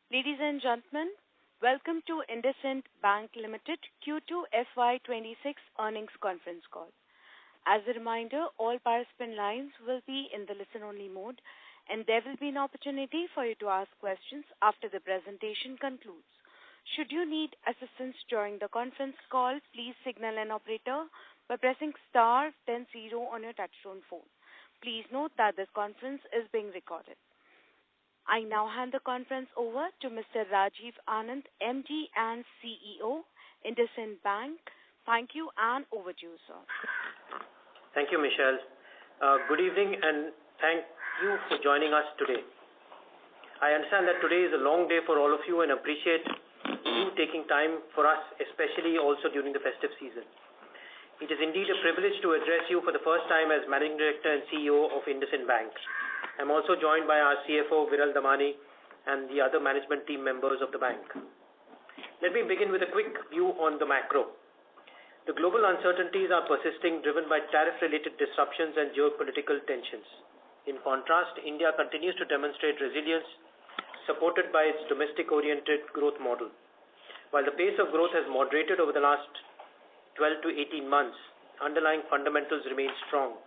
Ladies and gentlemen, welcome to IndusInd Bank Limited Q2FY26 earnings conference call. As a reminder, all participant lines will be in the listen-only mode, and there will be an opportunity for you to ask questions after the presentation concludes. Should you need assistance during the conference call, please signal an operator by pressing star then 0 on your touchtone phone. Please note that this conference is being recorded. I now hand the conference over to Mr. Rajiv Anand, MD and CEO, IndusInd Bank. Thank you, and over to you, sir. Thank you, Michelle. Good evening, and thank you for joining us today. I understand that today is a long day for all of you and appreciate you taking time for us, especially also during the festive season. It is indeed a privilege to address you for the first time as Managing Director and CEO of IndusInd Bank. I'm also joined by our CFO, Viral Damani, and the other management team members of the bank. Let me begin with a quick view on the macro. The global uncertainties are persisting, driven by tariff-related disruptions and geopolitical tensions. In contrast, India continues to demonstrate resilience, supported by its domestic-oriented growth model. While the pace of growth has moderated over the last 12 to 18 months, underlying fundamentals remain strong.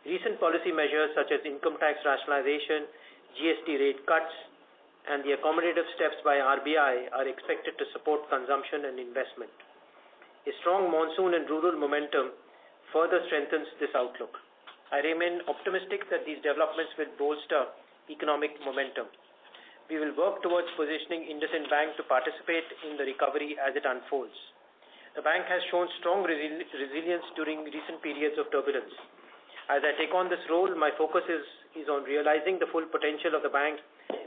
Recent policy measures such as income tax rationalization, GST rate cuts, and the accommodative steps by RBI are expected to support consumption and investment. A strong monsoon and rural momentum further strengthens this outlook. I remain optimistic that these developments will bolster economic momentum. We will work towards positioning IndusInd Bank to participate in the recovery as it unfolds. The bank has shown strong resilience during recent periods of turbulence. As I take on this role, my focus is on realizing the full potential of the bank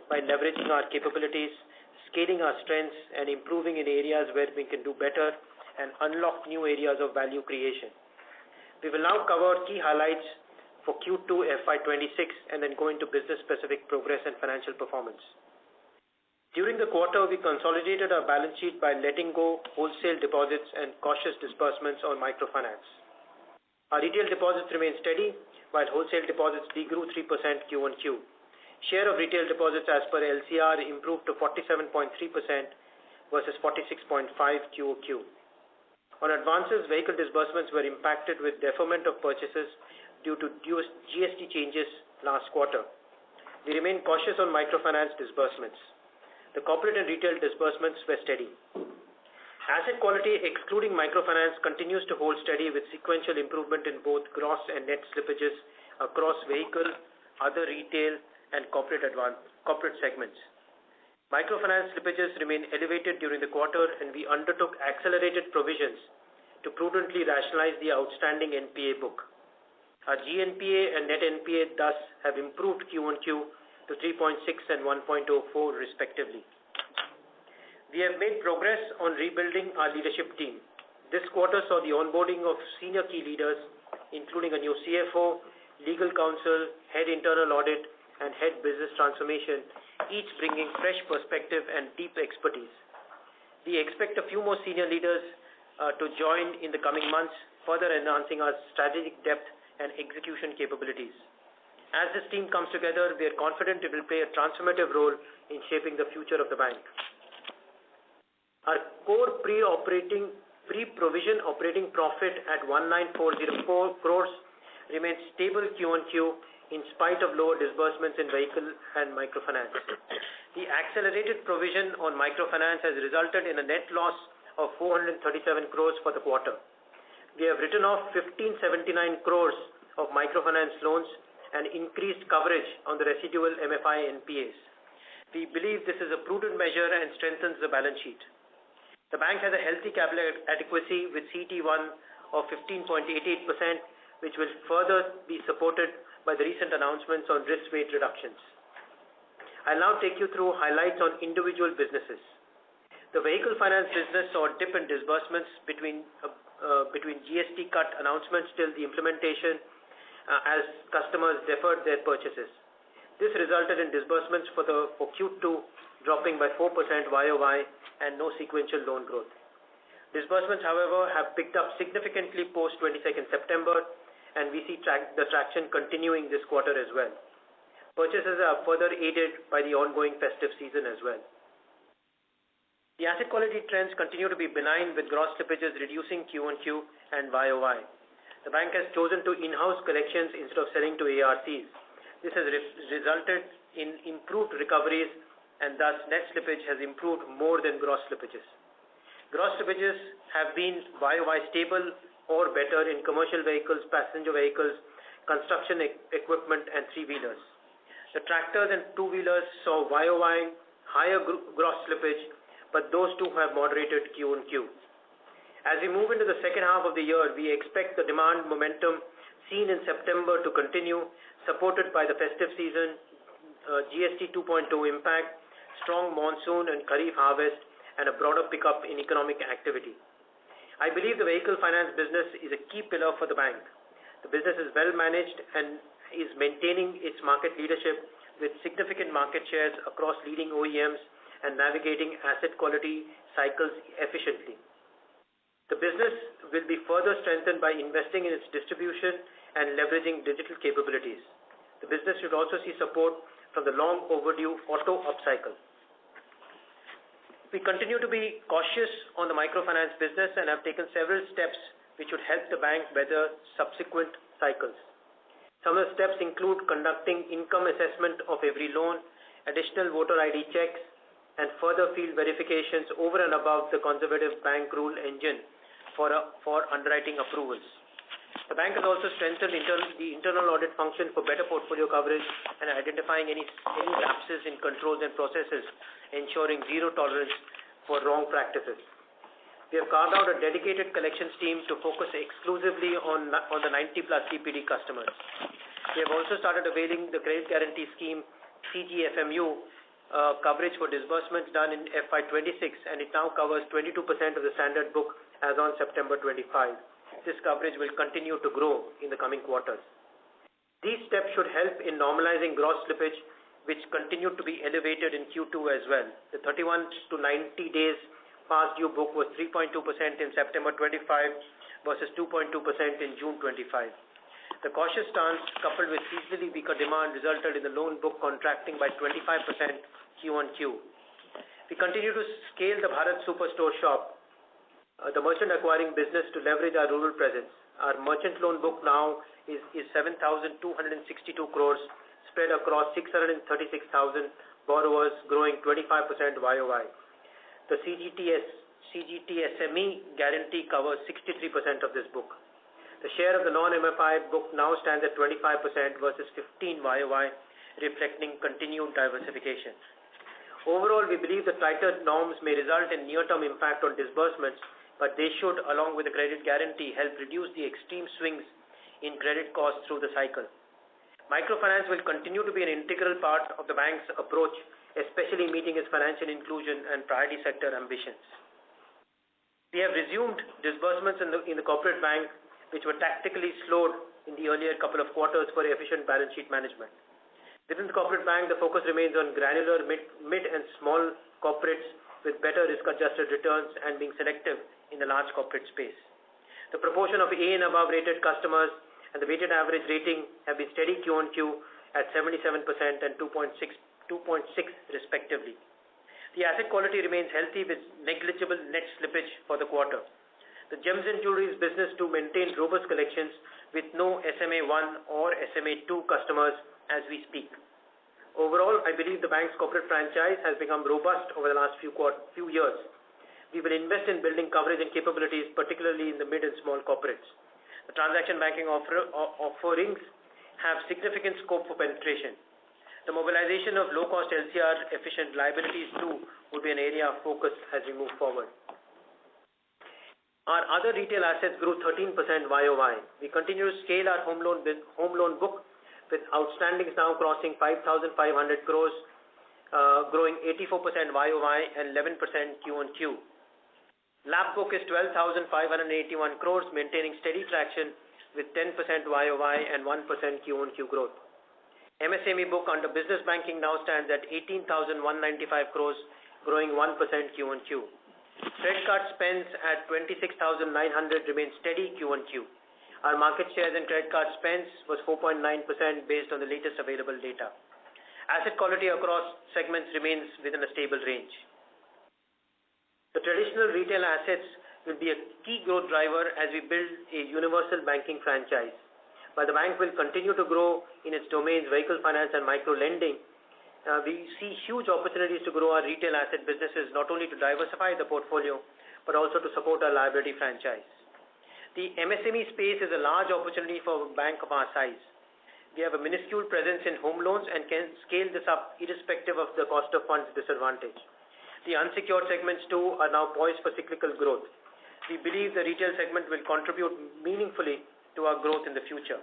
by leveraging our capabilities, scaling our strengths, and improving in areas where we can do better and unlock new areas of value creation. We will now cover key highlights for Q2FY26 and then go into business-specific progress and financial performance. During the quarter, we consolidated our balance sheet by letting go wholesale deposits and cautious disbursements on microfinance. Our retail deposits remain steady, while wholesale deposits degrew 3% Q1Q. Share of retail deposits as per LCR improved to 47.3% versus 46.5% QOQ. On advances, vehicle disbursements were impacted with deferment of purchases due to GST changes last quarter. We remain cautious on microfinance disbursements. The corporate and retail disbursements were steady. Asset quality, excluding microfinance, continues to hold steady with sequential improvement in both gross and net slippages across vehicle, other retail, and corporate segments. Microfinance slippages remain elevated during the quarter, and we undertook accelerated provisions to prudently rationalize the outstanding NPA book. Our GNPA and net NPA thus have improved Q1Q to 3.6 and 1.04 respectively. We have made progress on rebuilding our leadership team. This quarter saw the onboarding of senior key leaders, including a new CFO, legal counsel, head internal audit, and head business transformation, each bringing fresh perspective and deep expertise. We expect a few more senior leaders to join in the coming months, further enhancing our strategic depth and execution capabilities. As this team comes together, we are confident it will play a transformative role in shaping the future of the bank. Our core pre-provision operating profit at 19,404 crores remains stable Q1Q in spite of lower disbursements in vehicle and microfinance. The accelerated provision on microfinance has resulted in a net loss of 437 crores for the quarter. We have written off 1579 crores of microfinance loans and increased coverage on the residual MFI NPAs. We believe this is a prudent measure and strengthens the balance sheet. The bank has a healthy capital adequacy with CET1 of 15.88%, which will further be supported by the recent announcements on risk weight reductions. I'll now take you through highlights on individual businesses. The vehicle finance business saw a dip in disbursements between GST cut announcements till the implementation as customers deferred their purchases. This resulted in disbursements for Q2 dropping by 4% YOY and no sequential loan growth. Disbursements, however, have picked up significantly post 22nd September, and we see the traction continuing this quarter as well. Purchases are further aided by the ongoing festive season as well. The asset quality trends continue to be benign, with gross slippages reducing Q-on-Q and YOY. The bank has chosen to in-house collections instead of selling to ARCs. This has resulted in improved recoveries, and thus net slippage has improved more than gross slippages. Gross slippages have been YOY stable or better in commercial vehicles, passenger vehicles, construction equipment, and three-wheelers. The tractors and two-wheelers saw YOY higher gross slippage, but those two have moderated Q-on-Q. As we move into the second half of the year, we expect the demand momentum seen in September to continue, supported by the festive season, GST 2.0 impact, strong monsoon and Kharif harvest, and a broader pickup in economic activity. I believe the vehicle finance business is a key pillar for the bank. The business is well managed and is maintaining its market leadership with significant market shares across leading OEMs and navigating asset quality cycles efficiently. The business will be further strengthened by investing in its distribution and leveraging digital capabilities. The business should also see support from the long overdue auto upcycle. We continue to be cautious on the microfinance business and have taken several steps which would help the bank weather subsequent cycles. Some of the steps include conducting income assessment of every loan, additional voter ID checks, and further field verifications over and above the conservative bank rule engine for underwriting approvals. The bank has also strengthened the internal audit function for better portfolio coverage and identifying any lapses in controls and processes, ensuring zero tolerance for wrong practices. We have carved out a dedicated collections team to focus exclusively on the 90 plus CPD customers. We have also started availing the credit guarantee scheme CGFMU coverage for disbursements done in FY26, and it now covers 22% of the standard book as on September 25. This coverage will continue to grow in the coming quarters. These steps should help in normalizing gross slippage, which continued to be elevated in Q2 as well. The 31 to 90 days past due book was 3.2% in September 25 versus 2.2% in June 25. The cautious stance, coupled with seasonally weaker demand, resulted in the loan book contracting by 25% Q-on-Q. We continue to scale the Bharat Superstore shop, the merchant acquiring business, to leverage our rural presence. Our merchant loan book now is 7,262 crores, spread across 636,000 borrowers, growing 25% YOY. The CGTSME guarantee covers 63% of this book. The share of the non-MFI book now stands at 25% versus 15 YOY, reflecting continued diversification. Overall, we believe the tighter norms may result in near-term impact on disbursements, but they should, along with the credit guarantee, help reduce the extreme swings in credit costs through the cycle. Microfinance will continue to be an integral part of the bank's approach, especially meeting its financial inclusion and priority sector ambitions. We have resumed disbursements in the corporate bank, which were tactically slowed in the earlier couple of quarters for efficient balance sheet management. Within the corporate bank, the focus remains on granular mid and small corporates with better risk-adjusted returns and being selective in the large corporate space. The proportion of A and above rated customers and the weighted average rating have been steady Q-on-Q at 77% and 2.6 respectively. The asset quality remains healthy with negligible net slippage for the quarter. The gems and jewelries business to maintain robust collections with no SMA1 or SMA2 customers as we speak. Overall, I believe the bank's corporate franchise has become robust over the last few years. We will invest in building coverage and capabilities, particularly in the mid and small corporates. The transaction banking offerings have significant scope for penetration. The mobilization of low-cost LCR efficient liabilities too would be an area of focus as we move forward. Our other retail assets grew 13% YOY. We continue to scale our home loan book with outstandings now crossing 5,500 crores, growing 84% YOY and 11% Q-on-Q. LAP book is 12,581 crores, maintaining steady traction with 10% YOY and 1% Q-on-Q growth. MSME book under business banking now stands at 18,195 crores, growing 1% Q-on-Q. Credit card spends at 26,900 remain steady Q-on-Q. Our market shares in credit card spends was 4.9% based on the latest available data. Asset quality across segments remains within a stable range. The traditional retail assets will be a key growth driver as we build a universal banking franchise. While the bank will continue to grow in its domains, vehicle finance and micro lending, we see huge opportunities to grow our retail asset businesses, not only to diversify the portfolio, but also to support our liability franchise. The MSME space is a large opportunity for a bank of our size. We have a minuscule presence in home loans and can scale this up irrespective of the cost of funds disadvantage. The unsecured segments too are now poised for cyclical growth. We believe the retail segment will contribute meaningfully to our growth in the future.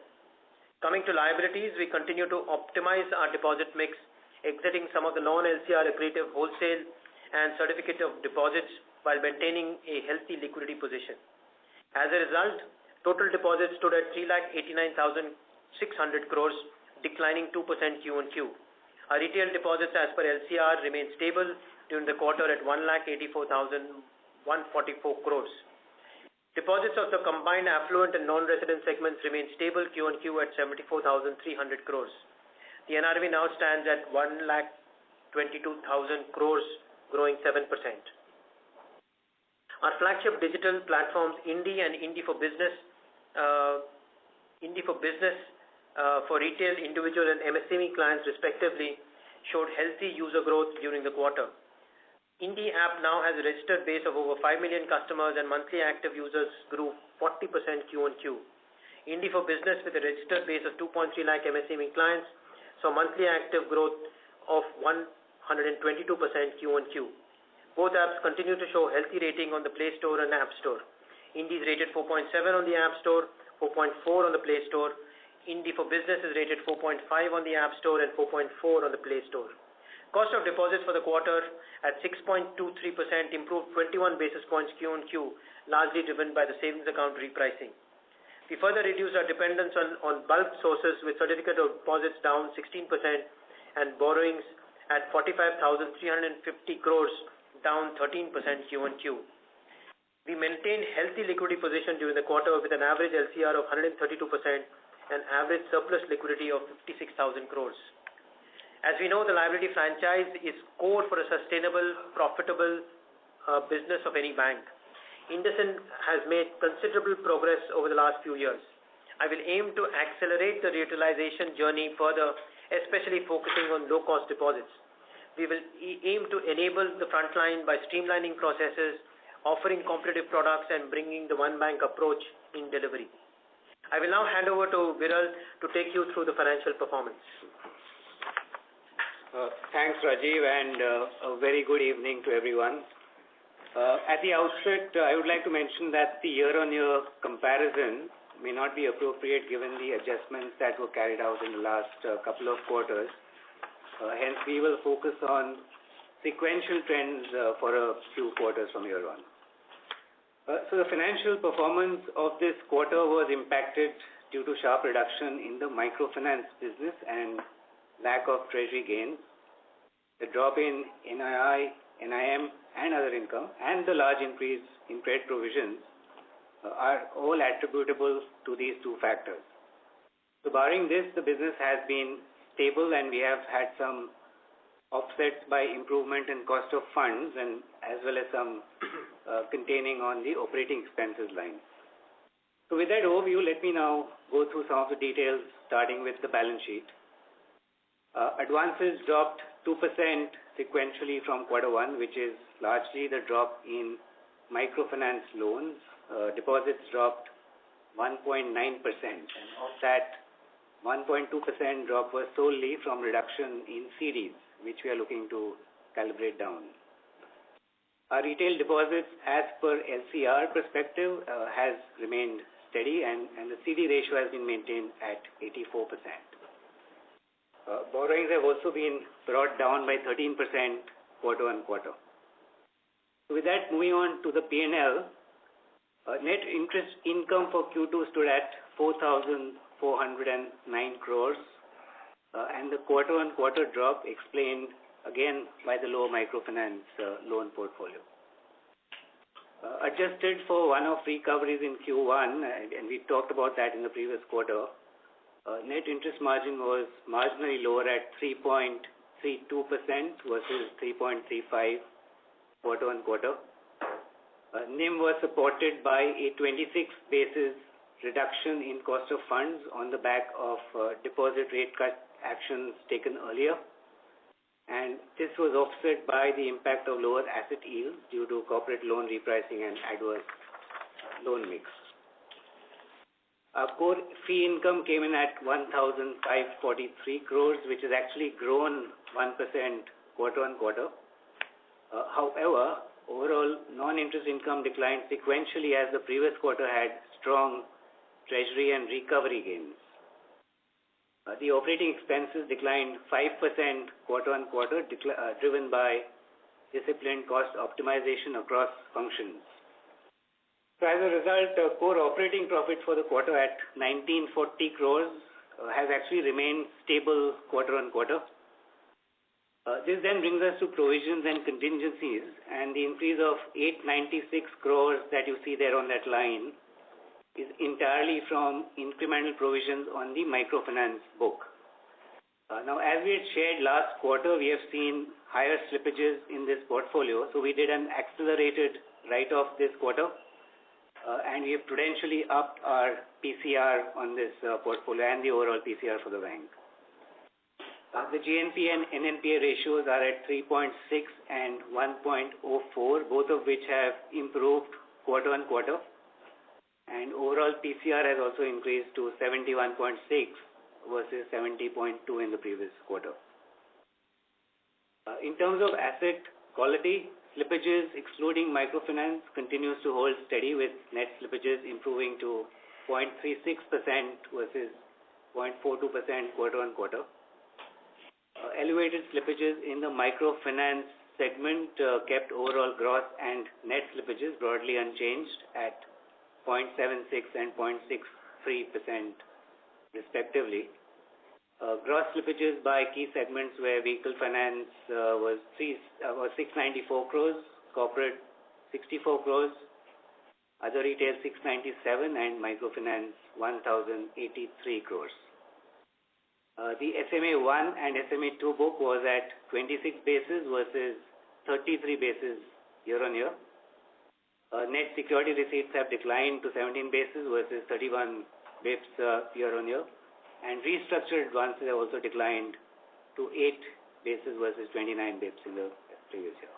Coming to liabilities, we continue to optimize our deposit mix, exiting some of the non-LCR accretive wholesale and certificate of deposits while maintaining a healthy liquidity position. As a result, total deposits stood at 3,89,600 crores, declining 2% Q-on-Q. Our retail deposits as per LCR remained stable during the quarter at 1,84,144 crores. Deposits of the combined affluent and non-resident segments remain stable Q-on-Q at 74,300 crores. The NRV now stands at 1,22,000 crores, growing 7%. Our flagship digital platforms, Indi and Indi for Business, for retail, individual and MSME clients respectively, showed healthy user growth during the quarter. Indi app now has a registered base of over 5 million customers and monthly active users grew 40% Q-on-Q. Indi for Business with a registered base of 2.3 lakh MSME clients saw monthly active growth of 122% Q-on-Q. Both apps continue to show healthy rating on the Play Store and App Store. Indi is rated 4.7 on the App Store, 4.4 on the Play Store. Indi for Business is rated 4.5 on the App Store and 4.4 on the Play Store. Cost of deposits for the quarter at 6.23% improved 21 basis points Q-on-Q, largely driven by the savings account repricing. We further reduced our dependence on bulk sources with certificate of deposits down 16% and borrowings at 45,350 crores, down 13% Q-on-Q. We maintained healthy liquidity position during the quarter with an average LCR of 132% and average surplus liquidity of 56,000 crores. As we know, the liability franchise is core for a sustainable, profitable business of any bank. IndusInd has made considerable progress over the last few years. I will aim to accelerate the reutilization journey further, especially focusing on low-cost deposits. We will aim to enable the front line by streamlining processes, offering competitive products and bringing the one bank approach in delivery. I will now hand over to Viral to take you through the financial performance. Thanks, Rajiv, and a very good evening to everyone. At the outset, I would like to mention that the year-on-year comparison may not be appropriate given the adjustments that were carried out in the last couple of quarters. Hence, we will focus on sequential trends for a few quarters from here on. So the financial performance of this quarter was impacted due to sharp reduction in the microfinance business and lack of treasury gains. The drop in NII, NIM and other income and the large increase in credit provisions are all attributable to these two factors. So barring this, the business has been stable and we have had some offsets by improvement in cost of funds and as well as some containing on the operating expenses line. So with that overview, let me now go through some of the details starting with the balance sheet. Advances dropped 2% sequentially from quarter one, which is largely the drop in microfinance loans. Deposits dropped 1.9%, and of that 1.2% drop was solely from reduction in CDs, which we are looking to calibrate down. Our retail deposits as per LCR perspective has remained steady and the CD ratio has been maintained at 84%. Borrowings have also been brought down by 13% quarter on quarter. So with that, moving on to the P&L, net interest income for Q2 stood at 4,409 crores and the quarter on quarter drop explained again by the low microfinance loan portfolio. Adjusted for one-off recoveries in Q1, and we talked about that in the previous quarter, net interest margin was marginally lower at 3.32% versus 3.35% quarter on quarter. NIM was supported by a 26 basis reduction in cost of funds on the back of deposit rate cut actions taken earlier, and this was offset by the impact of lower asset yields due to corporate loan repricing and adverse loan mix. Our core fee income came in at 1,543 crores, which has actually grown 1% quarter on quarter. However, overall non-interest income declined sequentially as the previous quarter had strong treasury and recovery gains. The operating expenses declined 5% quarter on quarter, driven by disciplined cost optimization across functions. So as a result, core operating profit for the quarter at 1940 crores has actually remained stable quarter on quarter. This then brings us to provisions and contingencies, and the increase of 896 crores that you see there on that line is entirely from incremental provisions on the microfinance book. Now, as we had shared last quarter, we have seen higher slippages in this portfolio, so we did an accelerated write-off this quarter, and we have prudentially upped our PCR on this portfolio and the overall PCR for the bank. The GNPA and NNPA ratios are at 3.6 and 1.04, both of which have improved quarter on quarter. And overall PCR has also increased to 71.6 versus 70.2 in the previous quarter. In terms of asset quality, slippages excluding microfinance continues to hold steady, with net slippages improving to 0.36% versus 0.42% quarter on quarter. Elevated slippages in the microfinance segment kept overall gross and net slippages broadly unchanged at 0.76 and 0.63% respectively. Gross slippages by key segments where vehicle finance was 694 crores, corporate 64 crores, other retail 697, and microfinance 1,083 crores. The SMA1 and SMA2 book was at 26 basis versus 33 basis year on year. Net security receipts have declined to 17 basis versus 31 bips year on year, and restructured advances have also declined to 8 basis versus 29 bips in the previous year.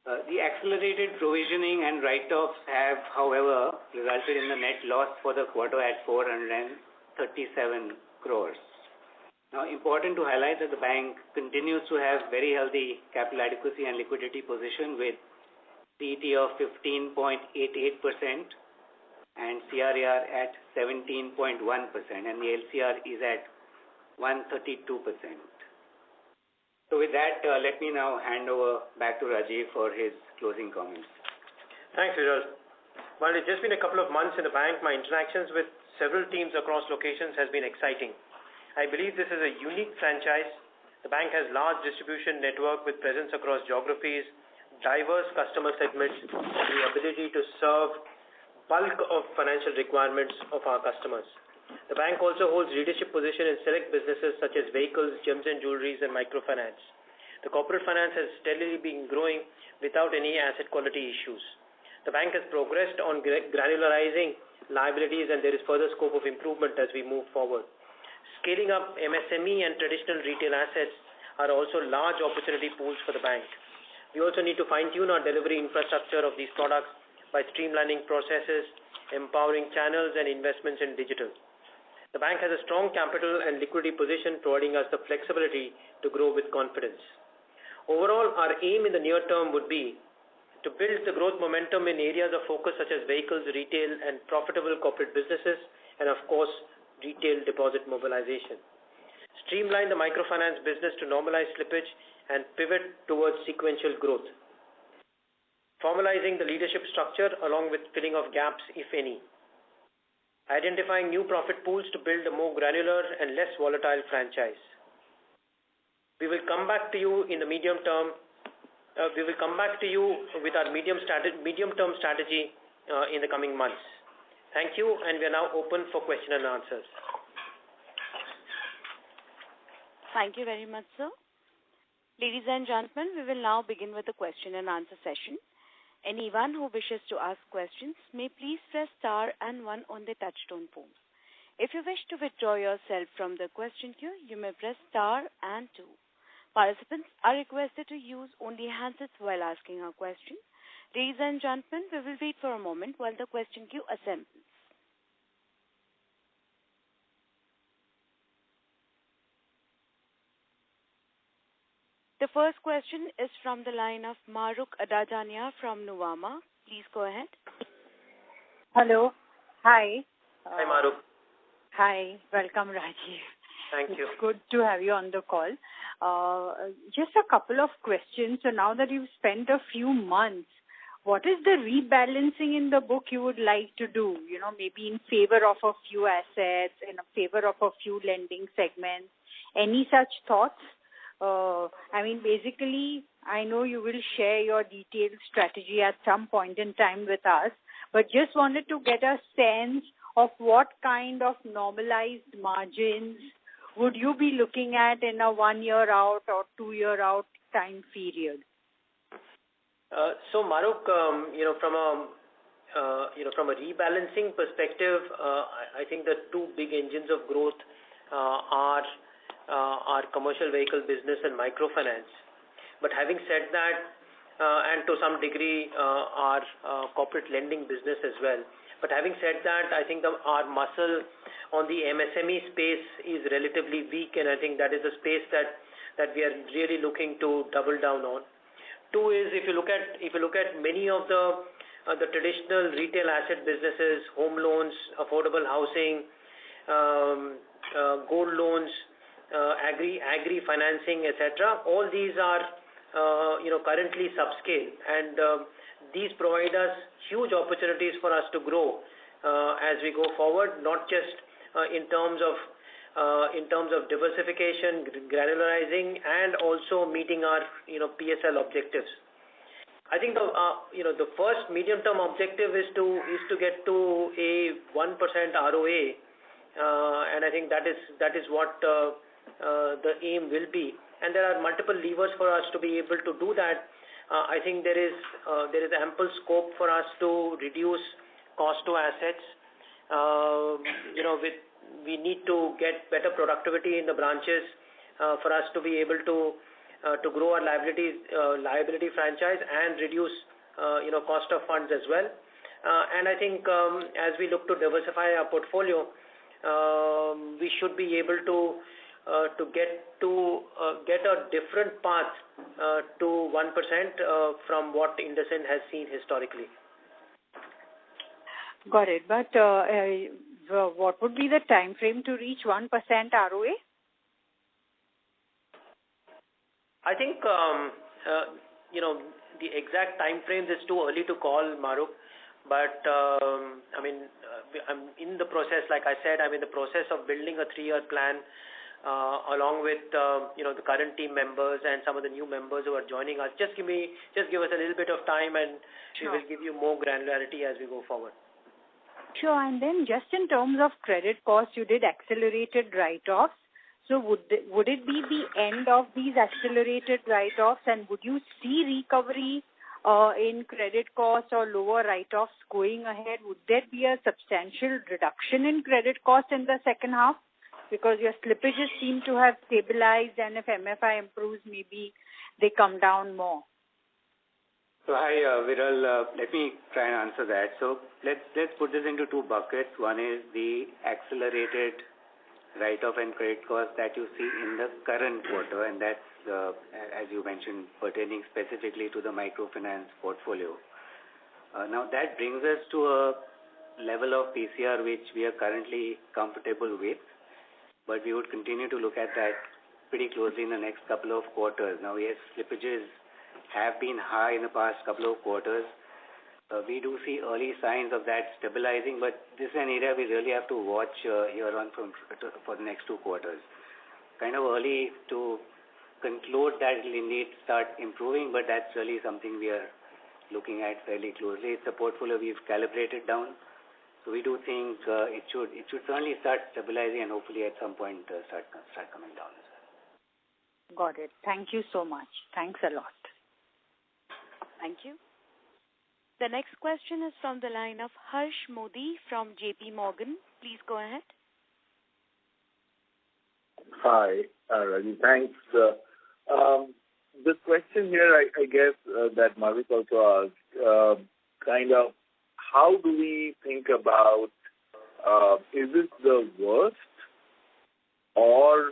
The accelerated provisioning and write-offs have, however, resulted in the net loss for the quarter at 437 crores. Now, important to highlight that the bank continues to have very healthy capital adequacy and liquidity position with CET of 15.88% and CRAR at 17.1%, and the LCR is at 132%. So with that, let me now hand over back to Rajiv for his closing comments. Thanks, Viral. While it's just been a couple of months in the bank, my interactions with several teams across locations has been exciting. I believe this is a unique franchise. The bank has large distribution network with presence across geographies, diverse customer segments, and the ability to serve bulk of financial requirements of our customers. The bank also holds leadership position in select businesses such as vehicles, gems and jewelries, and microfinance. The corporate finance has steadily been growing without any asset quality issues. The bank has progressed on granularizing liabilities, and there is further scope of improvement as we move forward. Scaling up MSME and traditional retail assets are also large opportunity pools for the bank. We also need to fine-tune our delivery infrastructure of these products by streamlining processes, empowering channels, and investments in digital. The bank has a strong capital and liquidity position, providing us the flexibility to grow with confidence. Overall, our aim in the near term would be to build the growth momentum in areas of focus such as vehicles, retail, and profitable corporate businesses, and of course, retail deposit mobilization. Streamline the microfinance business to normalize slippage and pivot towards sequential growth. Formalizing the leadership structure along with filling of gaps, if any. Identifying new profit pools to build a more granular and less volatile franchise. We will come back to you in the medium term. We will come back to you with our medium-term strategy in the coming months. Thank you, and we are now open for question and answers. Thank you very much, sir. Ladies and gentlemen, we will now begin with the question and answer session. Anyone who wishes to ask questions may please press star and one on the touchtone phone. If you wish to withdraw yourself from the question queue, you may press star and two. Participants are requested to use only handsets while asking a question. Ladies and gentlemen, we will wait for a moment while the question queue assembles. The first question is from the line of Mahrukh Adajania from Nuvama. Please go ahead. Hello. Hi. Hi, Mahrukh. Hi. Welcome, Rajiv. Thank you. It's good to have you on the call. Just a couple of questions. So now that you've spent a few months, what is the rebalancing in the book you would like to do? Maybe in favor of a few assets, in favor of a few lending segments. Any such thoughts? Basically, I know you will share your detailed strategy at some point in time with us, but just wanted to get a sense of what kind of normalized margins would you be looking at in a 1 year out or 2 year out time period? So Mahrukh, from a rebalancing perspective, I think the two big engines of growth are our commercial vehicle business and microfinance. But having said that, and to some degree our corporate lending business as well. But having said that, I think our muscle on the MSME space is relatively weak, and I think that is a space that we are really looking to double down on. Two is if you look at many of the traditional retail asset businesses, home loans, affordable housing, gold loans, agri financing, etc. All these are currently subscale, and these provide us huge opportunities for us to grow as we go forward, not just in terms of diversification, granularizing, and also meeting our PSL objectives. I think the first medium-term objective is to get to a 1% ROA, and I think that is what the aim will be. And there are multiple levers for us to be able to do that. I think there is ample scope for us to reduce cost to assets. We need to get better productivity in the branches for us to be able to grow our liability franchise and reduce cost of funds as well. And I think as we look to diversify our portfolio, we should be able to get a different path to 1% from what IndusInd has seen historically. Got it. But what would be the time frame to reach 1% ROA? I think the exact time frames is too early to call, Mahrukh. But I'm in the process. Like I said, I'm in the process of building a 3-year plan. Along with the current team members and some of the new members who are joining us. Just give us a little bit of time, and Sure. We will give you more granularity as we go forward. Sure. And then just in terms of credit costs, you did accelerated write-offs. So would it be the end of these accelerated write-offs, and would you see recovery in credit costs or lower write-offs going ahead? Would there be a substantial reduction in credit costs in the second half? Because your slippages seem to have stabilized, and if MFI improves, maybe they come down more. So hi, Viral. Let me try and answer that. So let's put this into two buckets. One is the accelerated write-off and credit cost that you see in the current quarter, and that's, as you mentioned, pertaining specifically to the microfinance portfolio. Now that brings us to a level of PCR which we are currently comfortable with, but we would continue to look at that pretty closely in the next couple of quarters. Now, yes, slippages have been high in the past couple of quarters. We do see early signs of that stabilizing, but this is an area we really have to watch here on for the next 2 quarters. Kind of early to conclude that it will indeed start improving, but that's really something we are looking at fairly closely. It's a portfolio we've calibrated down, so we do think it should certainly start stabilizing and hopefully at some point start coming down as well. Got it. Thank you so much. Thanks a lot. Thank you. The next question is from the line of Harsh Modi from JP Morgan. Please go ahead. Hi, Raji. Thanks. The question here, I guess, that Mavis also asked, kind of, how do we think about, is this the worst, or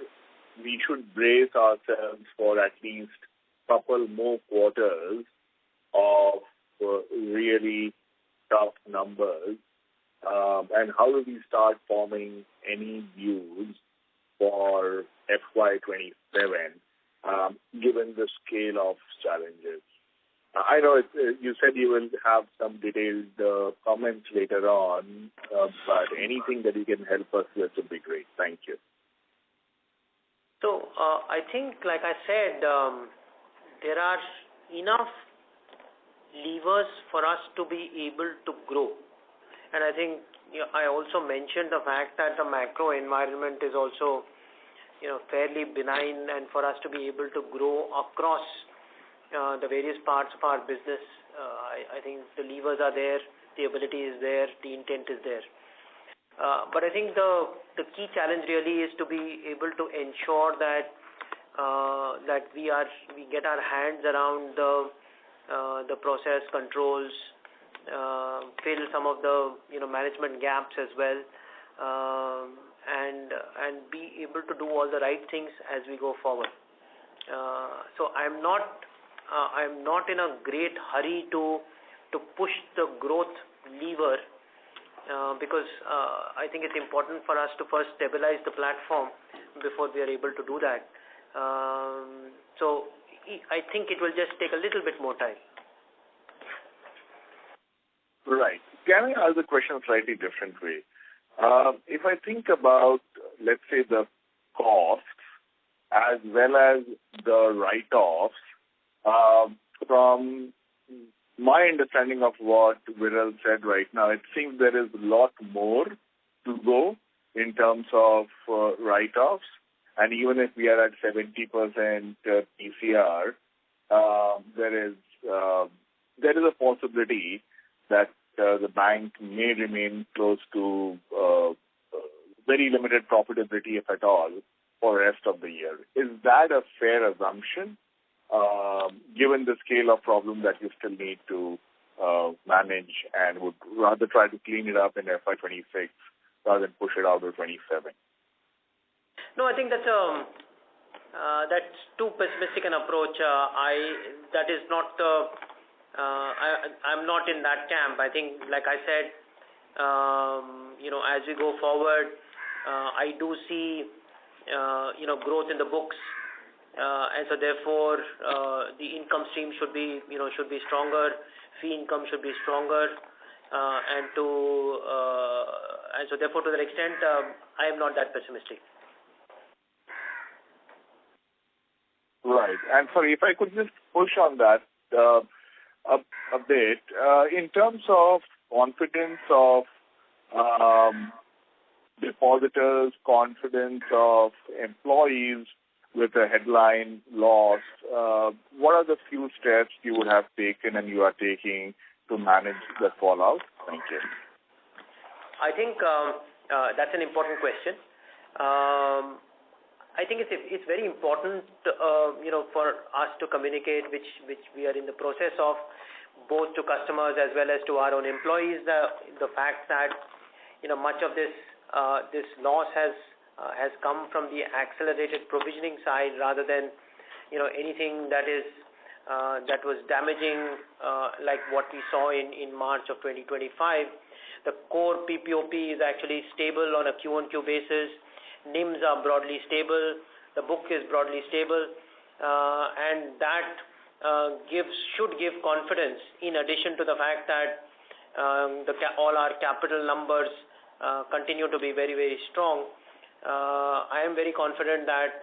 we should brace ourselves for at least a couple more quarters of really tough numbers, and how do we start forming any views for FY27, given the scale of challenges? I know you said you will have some detailed comments later on, but anything that you can help us with would be great. Thank you. So I think, like I said, there are enough levers for us to be able to grow. And I think I also mentioned the fact that the macro environment is also fairly benign, and for us to be able to grow across the various parts of our business, I think the levers are there, the ability is there, the intent is there. But I think the key challenge really is to be able to ensure that we get our hands around the process controls, fill some of the management gaps as well, and be able to do all the right things as we go forward. So I'm not in a great hurry to push the growth lever, because I think it's important for us to first stabilize the platform before we are able to do that. So I think it will just take a little bit more time. Right. Can I ask the question a slightly different way? If I think about, let's say, the costs as well as the write-offs, from my understanding of what Viral said right now, it seems there is a lot more to go in terms of write-offs. And even if we are at 70% PCR, there is a possibility that the bank may remain close to very limited profitability, if at all, for the rest of the year. Is that a fair assumption, given the scale of problem that you still need to manage, and would rather try to clean it up in FY26 rather than push it out to 27? No, I think that's too pessimistic an approach. That is not I'm not in that camp. I think, like I said, as we go forward, I do see growth in the books, and so therefore the income stream should be stronger, fee income should be stronger, and so therefore to that extent, I am not that pessimistic. Right. And sorry, if I could just push on that a bit, in terms of confidence of depositors, confidence of employees with a headline loss, what are the few steps you would have taken and you are taking to manage the fallout? Thank you. I think that's an important question. I think it's very important, for us to communicate, which we are in the process of, both to customers as well as to our own employees, the fact that much of this loss has come from the accelerated provisioning side rather than anything that was damaging, like what we saw in March of 2025. The core PPOP is actually stable on a Q-on-Q basis. NIMs are broadly stable. The book is broadly stable, and that should give confidence. In addition to the fact that all our capital numbers continue to be very, very strong, I am very confident that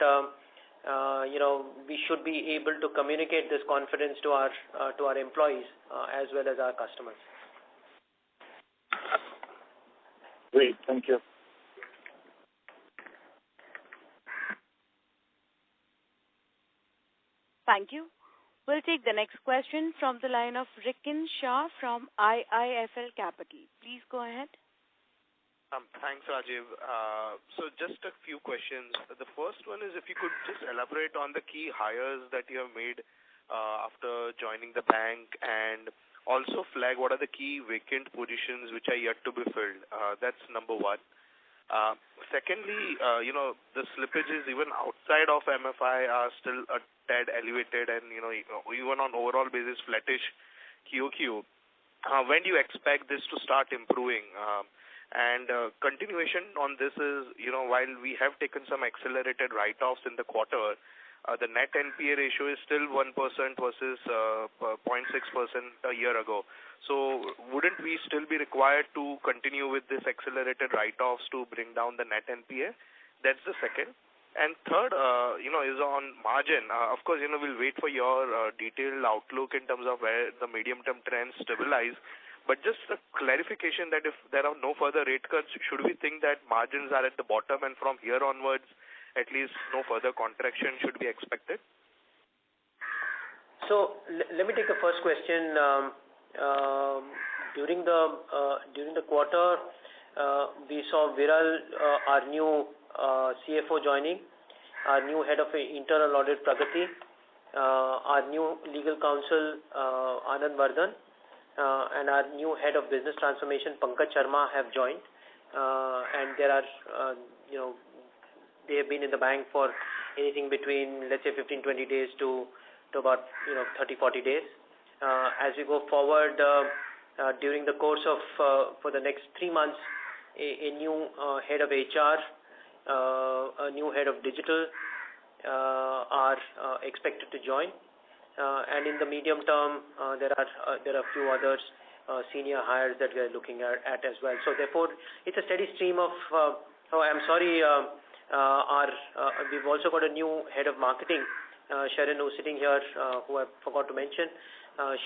we should be able to communicate this confidence to our employees as well as our customers. Great, thank you. Thank you. We'll take the next question from the line of Rikin Shah from IIFL Capital. Please go ahead. Thanks, Rajiv. So just a few questions. The first one is if you could just elaborate on the key hires that you have made after joining the bank, and also flag what are the key vacant positions which are yet to be filled. That's number one. Secondly, the slippages even outside of MFI are still a tad elevated, and even on overall basis flattish QOQ. When do you expect this to start improving? And continuation on this is, while we have taken some accelerated write-offs in the quarter, the net NPA ratio is still 1% versus 0.6% a year ago. So wouldn't we still be required to continue with this accelerated write-offs to bring down the net NPA? That's the second. And third, is on margin. Of course, we'll wait for your detailed outlook in terms of where the medium-term trends stabilize. But just a clarification that if there are no further rate cuts, should we think that margins are at the bottom and from here onwards, at least no further contraction should be expected? So let me take the first question. During the quarter, we saw Viral, our new CFO, joining, our new head of internal audit Pragati, our new legal counsel Anand Vardhan, and our new head of business transformation Pankaj Sharma have joined, and there are they have been in the bank for anything between, let's say, 15-20 days to about 30-40 days. As we go forward, during the course of for the next 3 months, a new head of HR, a new head of digital are expected to join, and in the medium term there are a few others senior hires that we are looking at as well. So therefore, it's a steady stream of. We've also got a new head of marketing, Sharon, who's sitting here, who I forgot to mention.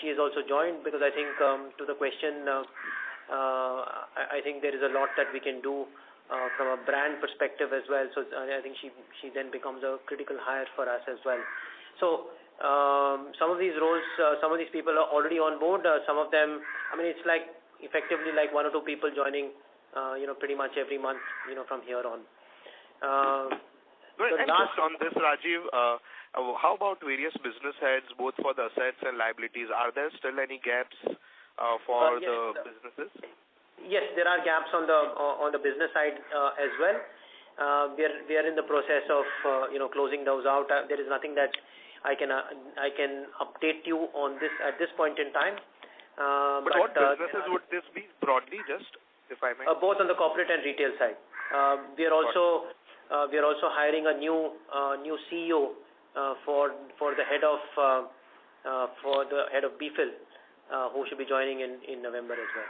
She has also joined because I think to the question, I think there is a lot that we can do from a brand perspective as well. So I think she then becomes a critical hire for us as well. So some of these roles, some of these people are already on board. Some of them, it's like effectively like 1 or 2 people joining, pretty much every month, from here on. Just on this, Rajiv, how about various business heads, both for the assets and liabilities? Are there still any gaps for the businesses? Yes, there are gaps on the business side as well. We are in the process of closing those out. There is nothing that I can update you on this at this point in time. But what businesses would this be broadly, just if I may? Both on the corporate and retail side. We are also hiring a new CEO for the head of BFIL, who should be joining in November as well.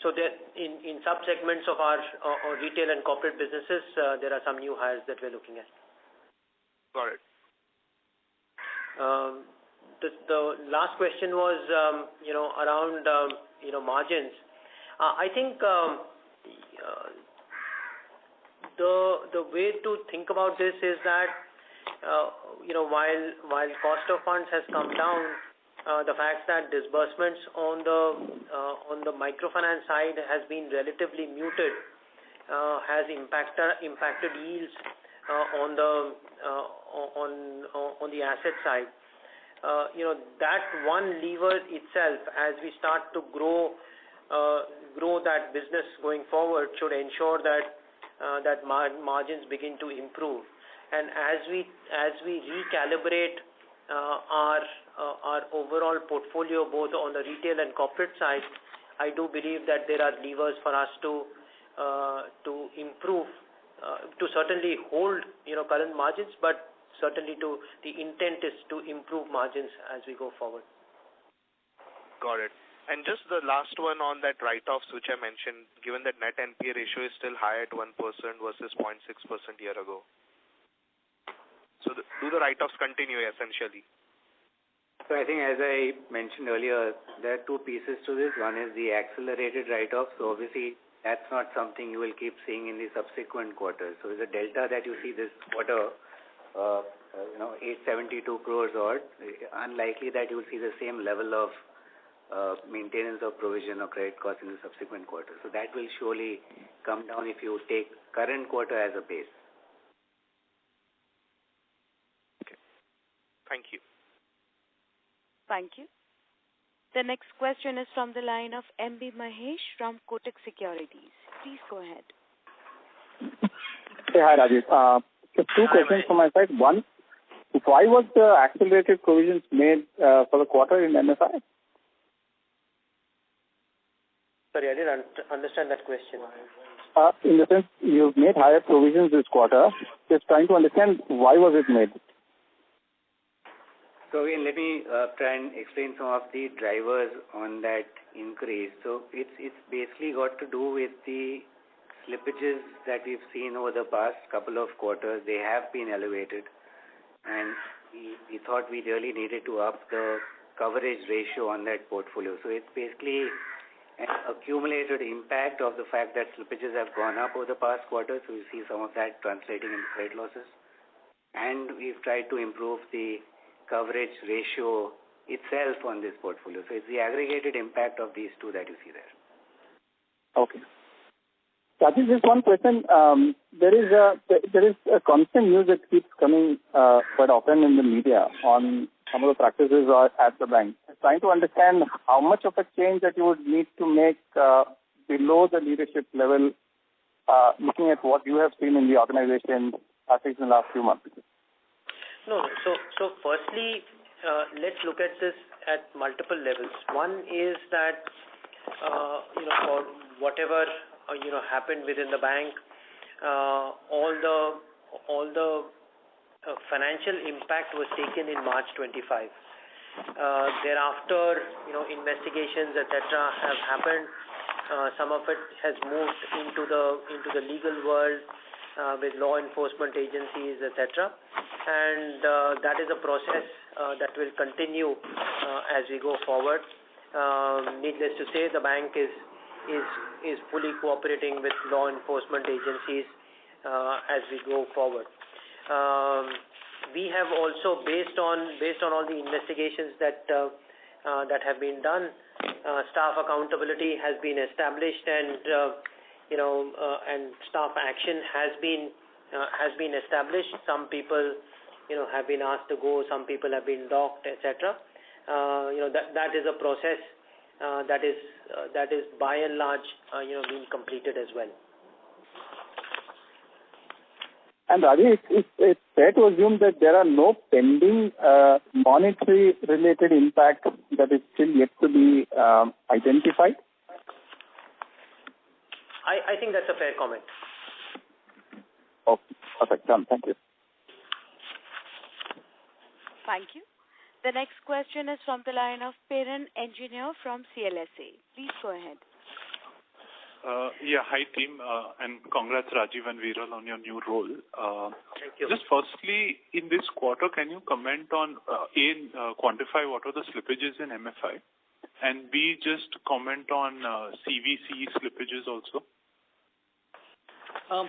So there, in sub-segments of our retail and corporate businesses, there are some new hires that we're looking at. Got it. The last question was, around, margins. I think the way to think about this is that, while cost of funds has come down, the fact that disbursements on the microfinance side has been relatively muted has impacted yields on the asset side. That one lever itself, as we start to grow that business going forward, should ensure that margins begin to improve. And as we recalibrate our overall portfolio, both on the retail and corporate side, I do believe that there are levers for us to improve, to certainly hold current margins, but certainly the intent is to improve margins as we go forward. Got it. And just the last one on that write-offs which I mentioned, given that net NPA ratio is still high at 1% versus 0.6% year ago. So do the write-offs continue essentially? So I think as I mentioned earlier, there are 2 pieces to this. One is the accelerated write-off. So obviously that's not something you will keep seeing in the subsequent quarters. So the delta that you see this quarter 872 crores odd, unlikely that you will see the same level of maintenance of provision or credit cost in the subsequent quarter. So that will surely come down if you take current quarter as a base. Okay. Thank you. Thank you. The next question is from the line of MB Mahesh from Kotak Securities. Please go ahead. Hey, hi Rajiv. Just two questions from my side. One, why was the accelerated provisions made for the quarter in MFI? Sorry, I didn't understand that question. In the sense, you've made higher provisions this quarter. Just trying to understand why was it made? So again, let me try and explain some of the drivers on that increase. So it's basically got to do with the slippages that we've seen over the past couple of quarters. They have been elevated, and we thought we really needed to up the coverage ratio on that portfolio. So it's basically an accumulated impact of the fact that slippages have gone up over the past quarter. So we see some of that translating into credit losses, and we've tried to improve the coverage ratio itself on this portfolio. So it's the aggregated impact of these two that you see there. Okay. Rajiv, just one question. There is a constant news that keeps coming quite often in the media on some of the practices at the bank. Trying to understand how much of a change that you would need to make below the leadership level, looking at what you have seen in the organization, at least in the last few months. No. So firstly, let's look at this at multiple levels. One is that for whatever happened within the bank, all the financial impact was taken in March 25. Thereafter, investigations, etc., have happened. Some of it has moved into the legal world with law enforcement agencies, etc., and that is a process that will continue as we go forward. Needless to say, the bank is fully cooperating with law enforcement agencies as we go forward. We have also, based on all the investigations that have been done, staff accountability has been established, and and staff action has been established. Some people have been asked to go, some people have been docked, etc. That is a process that is by and large being completed as well. And Rajiv, it's fair to assume that there are no pending monetary related impact that is still yet to be identified? I think that's a fair comment. Okay, perfect. Done. Thank you. Thank you. The next question is from the line of Piran Engineer from CLSA. Please go ahead. Hi team, and congrats Rajiv and Viral on your new role. Thank you. Just firstly, in this quarter, can you comment on quantify what are the slippages in MFI, and B, just comment on CVC slippages also?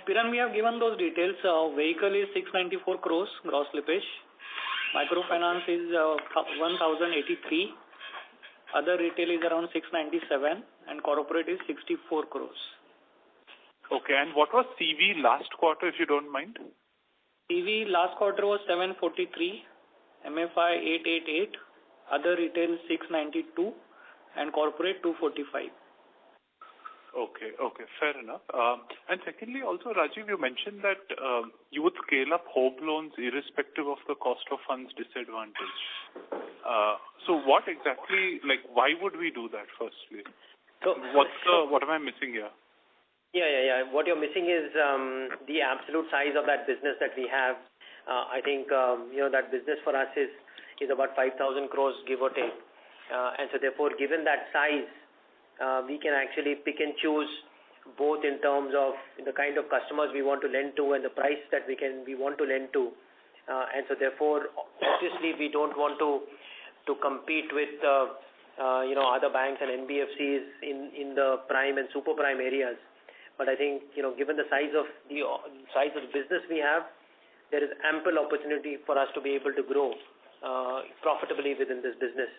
Piran, we have given those details. Vehicle is 694 crores gross slippage. Microfinance is 1,083. Other retail is around 697, and corporate is 64 crores. Okay, and what was CV last quarter, if you don't mind? CV last quarter was 743, MFI 888, other retail 692, and corporate 245. Okay, fair enough. And secondly, also, Rajiv, you mentioned that you would scale up home loans irrespective of the cost of funds disadvantage. So what exactly, why would we do that firstly? So what am I missing here? Yeah. What you're missing is the absolute size of that business that we have. I think, that business for us is about 5,000 crores, give or take. And so therefore, given that size, we can actually pick and choose both in terms of the kind of customers we want to lend to and the price that we want to lend to. And so therefore, obviously, we don't want to compete with other banks and NBFCs in the prime and super prime areas. But I think, given the size of the business we have, there is ample opportunity for us to be able to grow profitably within this business,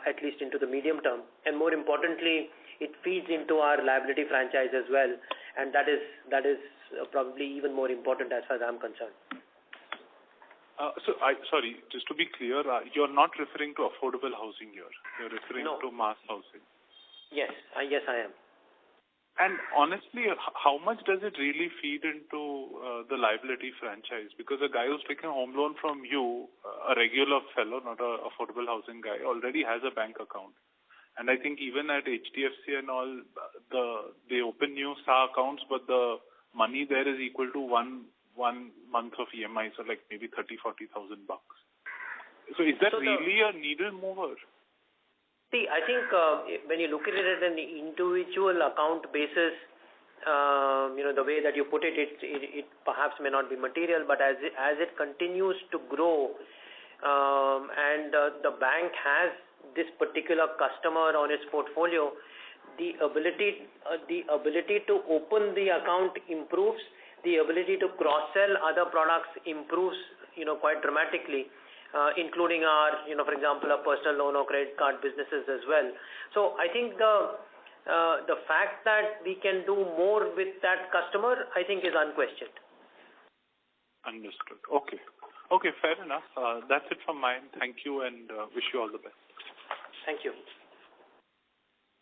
at least into the medium term. And more importantly, it feeds into our liability franchise as well, and that is probably even more important as far as I'm concerned. Sorry, just to be clear, you're not referring to affordable housing here. You're referring to mass housing. Yes, I am. And honestly, how much does it really feed into the liability franchise? Because a guy who's taking a home loan from you, a regular fellow, not a affordable housing guy, already has a bank account. And I think even at HDFC and all, they open new SA accounts, but the money there is equal to one month of EMI, so like maybe 30,000-40,000 bucks. So is that really a needle mover? See, I think when you look at it at an individual account basis, the way that you put it, it perhaps may not be material, but as it continues to grow, and the bank has this particular customer on its portfolio, the ability to open the account improves, the ability to cross-sell other products improves, quite dramatically. Including our, for example, our personal loan or credit card businesses as well. So I think the fact that we can do more with that customer, I think, is unquestioned. Understood. Okay, fair enough. That's it from mine. Thank you and wish you all the best. Thank you.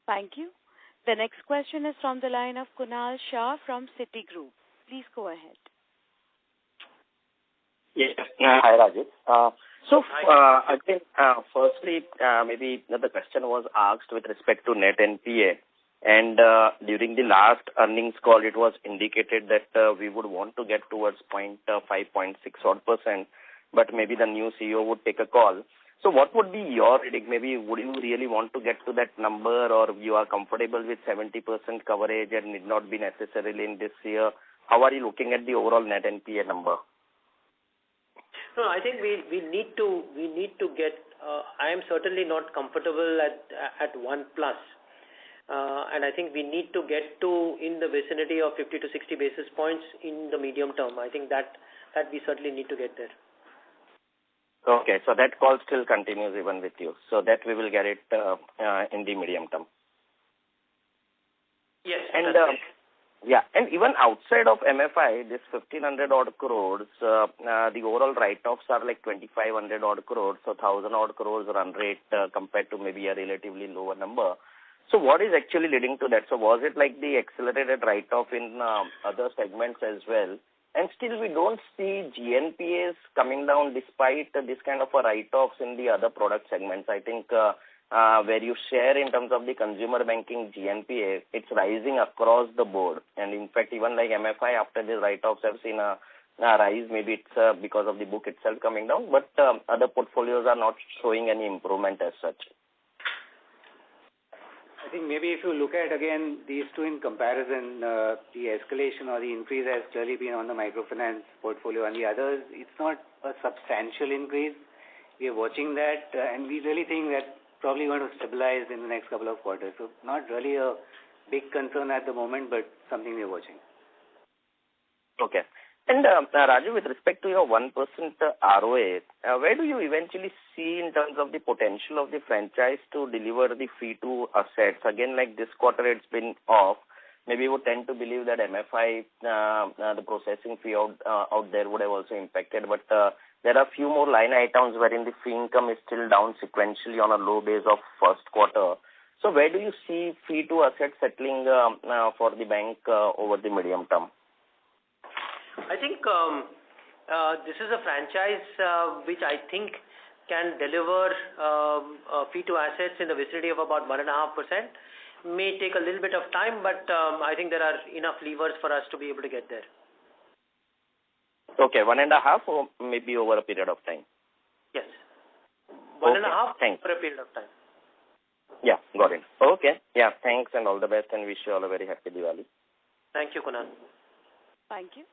Thank you. The next question is from the line of Kunal Shah from Citigroup. Please go ahead. Yes. Hi, Rajiv. Again, firstly, maybe the question was asked with respect to net NPA. And during the last earnings call, it was indicated that we would want to get towards 0.5, 0.6%, but maybe the new CEO would take a call. So what would be your reading? Maybe would you really want to get to that number, or you are comfortable with 70% coverage and need not be necessarily in this year? How are you looking at the overall net NPA number? No, I think we need to get. I am certainly not comfortable at 1+, and I think we need to get to in the vicinity of 50 to 60 basis points in the medium term. I think that we certainly need to get there. Okay, so that call still continues even with you. So that we will get it in the medium term. Yes. And and even outside of MFI, this 1,500 odd crores, the overall write-offs are like 2,500 odd crores, so 1,000 odd crores run rate compared to maybe a relatively lower number. So what is actually leading to that? So was it like the accelerated write-off in other segments as well? And still we don't see GNPAs coming down despite this kind of a write-offs in the other product segments. I think where you share in terms of the consumer banking GNPA, it's rising across the board. And in fact, even like MFI, after the write-offs have seen a rise, maybe it's because of the book itself coming down, but other portfolios are not showing any improvement as such. I think maybe if you look at, again, these two in comparison, the escalation or the increase has clearly been on the microfinance portfolio. And the others, it's not a substantial increase. We are watching that, and we really think that probably going to stabilize in the next couple of quarters. So not really a big concern at the moment, but something we are watching. Okay. And Raju, with respect to your 1% ROA, where do you eventually see in terms of the potential of the franchise to deliver the fee to assets? Again, like this quarter, it's been off. Maybe you would tend to believe that MFI, the processing fee out there would have also impacted. But there are a few more line items wherein the fee income is still down sequentially on a low base of first quarter. So where do you see fee to asset settling for the bank over the medium term? I think this is a franchise which I think can deliver fee to assets in the vicinity of about 1.5%. May take a little bit of time, but I think there are enough levers for us to be able to get there. Okay, 1.5 or maybe over a period of time? Yes. 1.5 thanks. for a period of time. Yeah, got it. Okay. Yeah, thanks and all the best, and wish you all a very happy Diwali. Thank you, Kunal. Thank you.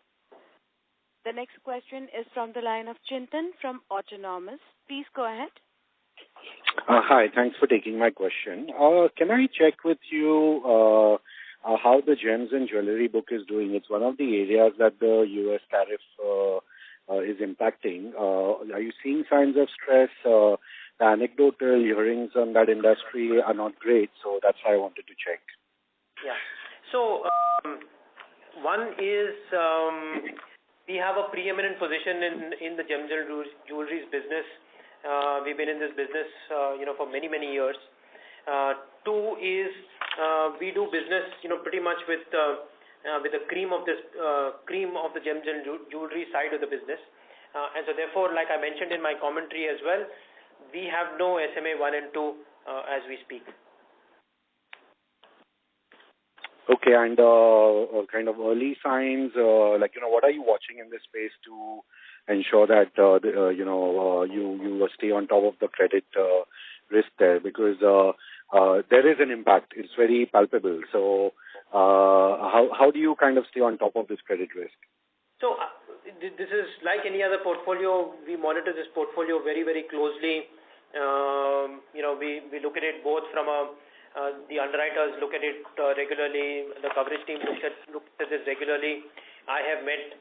The next question is from the line of Chintan from Autonomous. Please go ahead. Hi, thanks for taking my question. Can I check with you how the gems and jewelry book is doing? It's one of the areas that the U.S. tariff is impacting. Are you seeing signs of stress? The anecdotal hearings on that industry are not great, so that's why I wanted to check. Yeah. So, one is we have a preeminent position in the gem jewelries business. We've been in this business, for many years. Two is we do business, pretty much with the cream of the gem jewelry side of the business, and so therefore, like I mentioned in my commentary as well, we have no SMA 1 and 2 as we speak. Okay, and kind of early signs, what are you watching in this space to ensure that you stay on top of the credit risk there, because there is an impact. It's very palpable. So how do you kind of stay on top of this credit risk? So this is like any other portfolio. We monitor this portfolio very closely. We look at it both from the underwriters look at it regularly. The coverage team looks at this regularly. I have met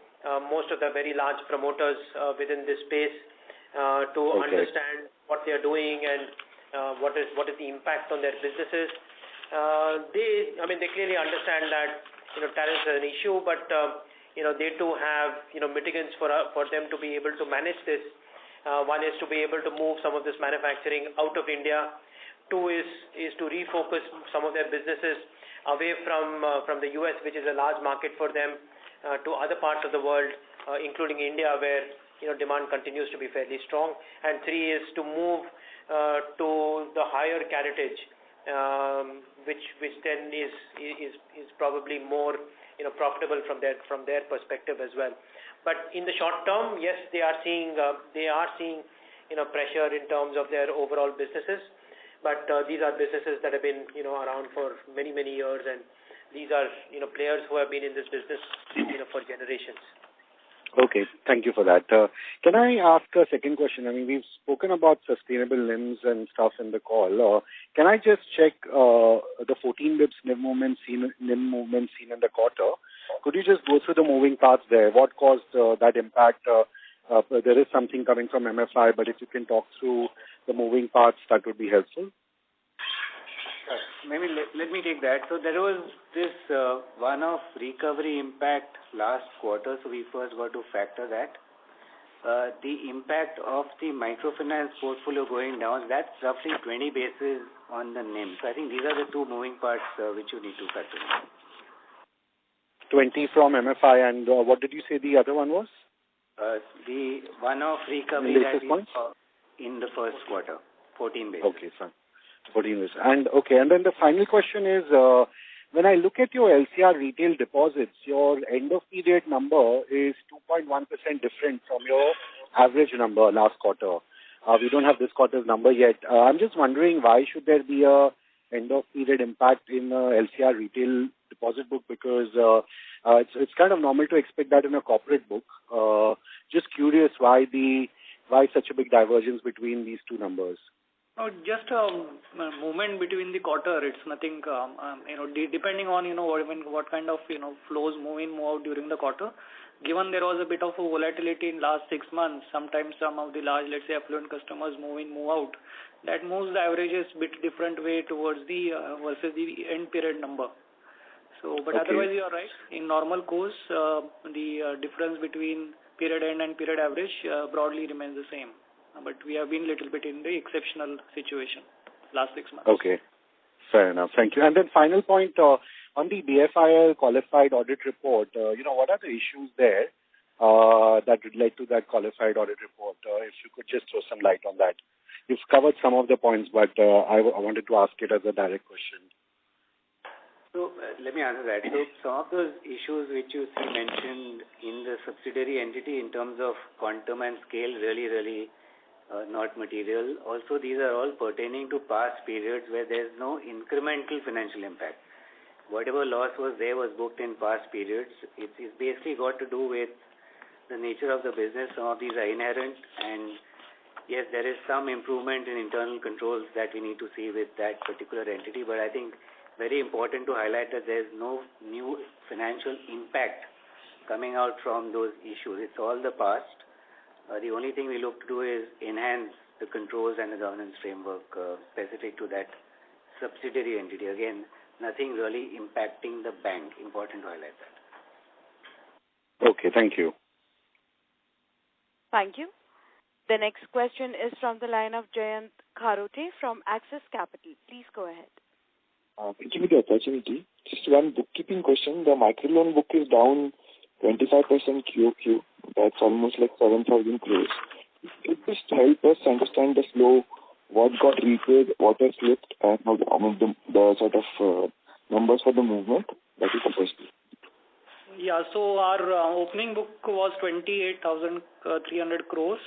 most of the very large promoters within this space to understand what they are doing and what is the impact on their businesses. They clearly understand that tariffs are an issue, but they too have mitigants for them to be able to manage this. One is to be able to move some of this manufacturing out of India. Two is to refocus some of their businesses away from the US, which is a large market for them, to other parts of the world, including India, where demand continues to be fairly strong. And three is to move to the higher caratage, which then is probably more profitable from their perspective as well. But in the short term, yes, they are seeing pressure in terms of their overall businesses. But these are businesses that have been around for many years, and these are players who have been in this business for generations. Okay, thank you for that. Can I ask a second question? We've spoken about sustainable NIMs and stuff in the call. Can I just check the 14 bips NIM movement seen in the quarter? Could you just go through the moving parts there? What caused that impact? There is something coming from MFI, but if you can talk through the moving parts, that would be helpful. Maybe let me take that. So there was this one-off recovery impact last quarter, so we first got to factor that. The impact of the microfinance portfolio going down, that's roughly 20 basis on the NIM. So I think these are the two moving parts which you need to factor in. 20 from MFI, and what did you say the other one was? The one-off recovery that we saw in the first quarter, 14 basis. Okay, fine. 14 basis. And then the final question is, when I look at your LCR retail deposits, your end of period number is 2.1% different from your average number last quarter. We don't have this quarter's number yet. I'm just wondering, why should there be a end of period impact in LCR retail deposit book, because it's kind of normal to expect that in a corporate book. Just curious why such a big divergence between these two numbers. Just a movement between the quarter. It's nothing, depending on, what kind of, flows move in, move out during the quarter. Given there was a bit of a volatility in last 6 months, sometimes some of the large, let's say, affluent customers move in, move out. That moves the averages bit different way towards the, versus the end period number. So, but otherwise you are right. In normal course, the difference between period end and period average broadly remains the same. But we have been a little bit in the exceptional situation last 6 months. Okay, fair enough. Thank you. And then final point on the BFIL qualified audit report. What are the issues there that led to that qualified audit report? If you could just throw some light on that. You've covered some of the points, but I wanted to ask it as a direct question. So let me answer that. So some of those issues which you see mentioned in the subsidiary entity in terms of quantum and scale really not material. Also, these are all pertaining to past periods where there is no incremental financial impact. Whatever loss was there was booked in past periods. It's basically got to do with the nature of the business. Some of these are inherent, and yes, there is some improvement in internal controls that we need to see with that particular entity. But I think very important to highlight that there is no new financial impact coming out from those issues. It's all the past. The only thing we look to do is enhance the controls and the governance framework specific to that subsidiary entity. Again, nothing really impacting the bank. Important to highlight that. Okay, thank you. Thank you. The next question is from the line of Jayant Kharote from Axis Capital. Please go ahead. Thank you for the opportunity. Just one bookkeeping question. The microloan book is down 25% QOQ. That's almost like 7,000 crores. Could you just help us understand the flow, what got repaid, what has slipped, and the sort of numbers for the movement? That is the first thing. Yeah, so our opening book was 28,300 crores.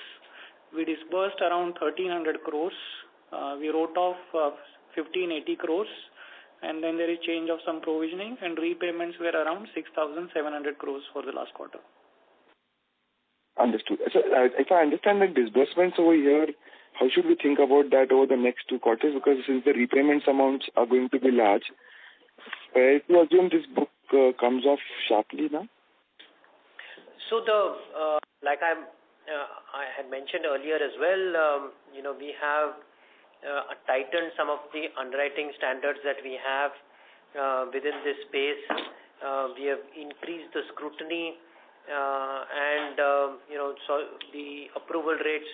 We disbursed around 1,300 crores. We wrote off 1,580 crores. And then there is change of some provisioning, and repayments were around 6,700 crores for the last quarter. Understood. So, if I understand the disbursements over here, how should we think about that over the next 2 quarters? Because since the repayments amounts are going to be large, fair to assume this book comes off sharply now? So like I had mentioned earlier as well, we have tightened some of the underwriting standards that we have within this space. We have increased the scrutiny, and so the approval rates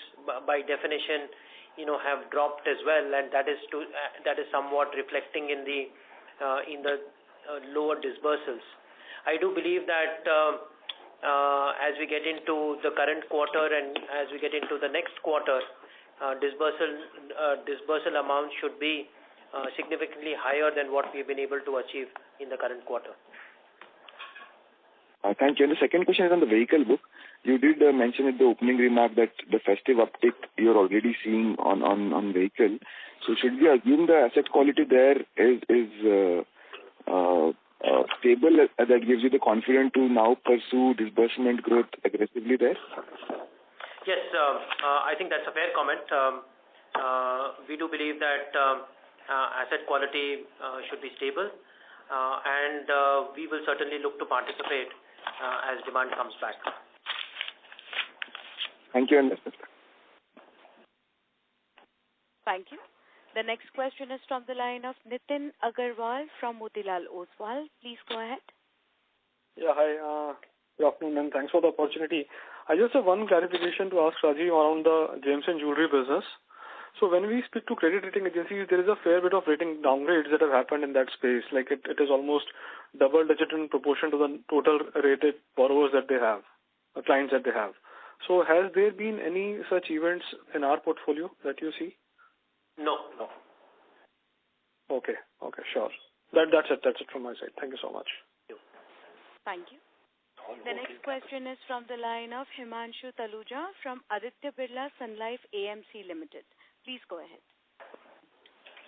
by definition, have dropped as well, and that is somewhat reflecting in the lower disbursals. I do believe that as we get into the current quarter and as we get into the next quarter, disbursal amount should be significantly higher than what we've been able to achieve in the current quarter. Thank you. And the second question is on the vehicle book. You did mention in the opening remark that the festive uptick you're already seeing on vehicle. So should we assume the asset quality there is stable, that gives you the confidence to now pursue disbursement growth aggressively there? Yes, I think that's a fair comment. We do believe that asset quality should be stable, and we will certainly look to participate as demand comes back. Thank you. Thank you. The next question is from the line of Nitin Agarwal from Motilal Oswal. Please go ahead. Yeah, hi. Good afternoon, and thanks for the opportunity. I just have one clarification to ask Rajiv around the Gems and Jewelry business. So when we speak to credit rating agencies, there is a fair bit of rating downgrades that have happened in that space. Like it is almost double-digit in proportion to the total rated borrowers that they have, clients that they have. So has there been any such events in our portfolio that you see? No. Okay, sure. That's it from my side. Thank you so much. Thank you. The next question is from the line of Himanshu Taluja from Aditya Birla Sun Life AMC Limited. Please go ahead.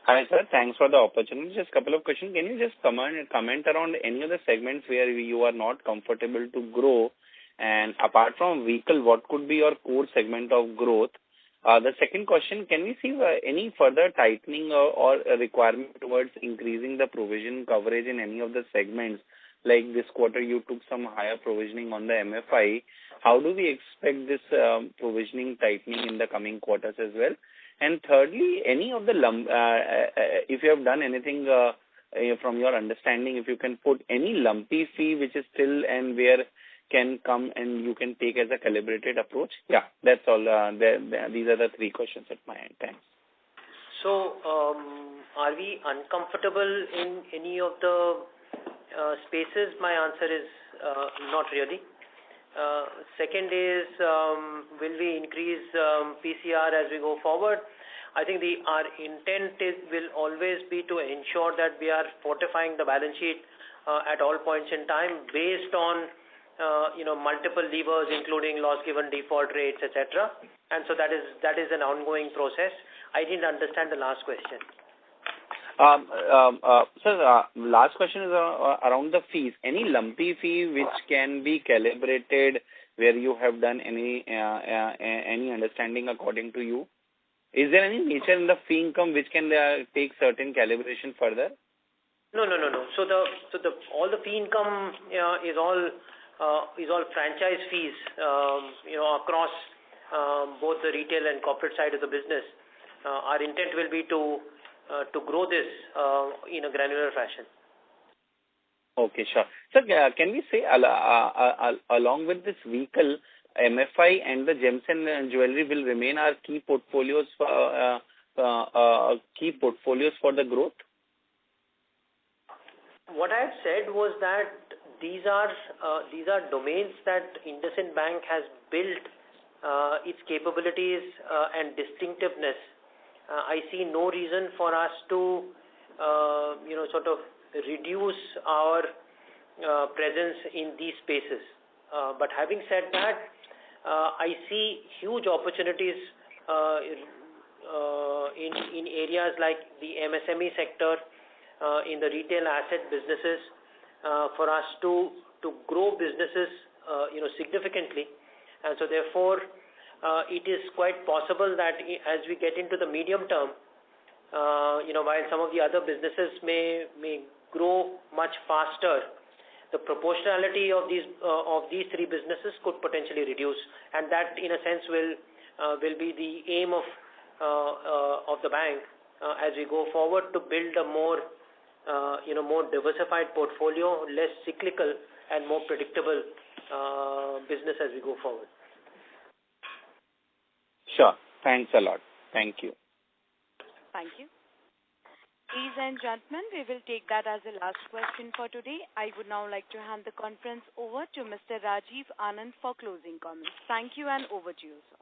Hi, sir. Thanks for the opportunity. Just a couple of questions. Can you just comment around any of the segments where you are not comfortable to grow? And apart from vehicle, what could be your core segment of growth? The second question, can we see any further tightening or a requirement towards increasing the provision coverage in any of the segments? Like this quarter, you took some higher provisioning on the MFI. How do we expect this provisioning tightening in the coming quarters as well? And thirdly, any of the if you have done anything from your understanding, if you can put any lumpy fee which is still and where can come and you can take as a calibrated approach? Yeah, that's all. These are the three questions at my end. Thanks. So, are we uncomfortable in any of the spaces? My answer is not really. Second is, will we increase PCR as we go forward? I think our intent will always be to ensure that we are fortifying the balance sheet at all points in time based on multiple levers, including loss given default rates, etc. And so that is an ongoing process. I didn't understand the last question. Sir, last question is around the fees. Any lumpy fee which can be calibrated where you have done any understanding according to you? Is there any nature in the fee income which can take certain calibration further? No. So all the fee income is all franchise fees, across both the retail and corporate side of the business, our intent will be to grow this in a granular fashion. Okay, sure. Sir, can we say along with this vehicle, MFI and the gems and jewelry will remain our key portfolios for the growth? What I had said was that these are domains that IndusInd Bank has built its capabilities and distinctiveness. I see no reason for us to sort of reduce our presence in these spaces. But having said that, I see huge opportunities in areas like the MSME sector, in the retail asset businesses, for us to grow businesses significantly. And so therefore it is quite possible that as we get into the medium term, while some of the other businesses may grow much faster, the proportionality of these three businesses could potentially reduce, and that in a sense will be the aim of the bank as we go forward, to build a more diversified portfolio, less cyclical and more predictable business as we go forward. Sure. Thanks a lot. Thank you. Thank you. Ladies and gentlemen, we will take that as the last question for today. I would now like to hand the conference over to Mr. Rajiv Anand for closing comments. Thank you, and over to you, sir.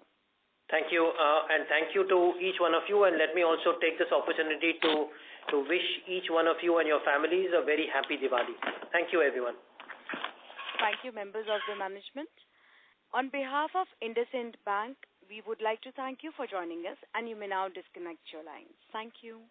Thank you, and thank you to each one of you, and let me also take this opportunity to wish each one of you and your families a very happy Diwali. Thank you, everyone. Thank you, members of the management. On behalf of IndusInd Bank, we would like to thank you for joining us, and you may now disconnect your lines. Thank you.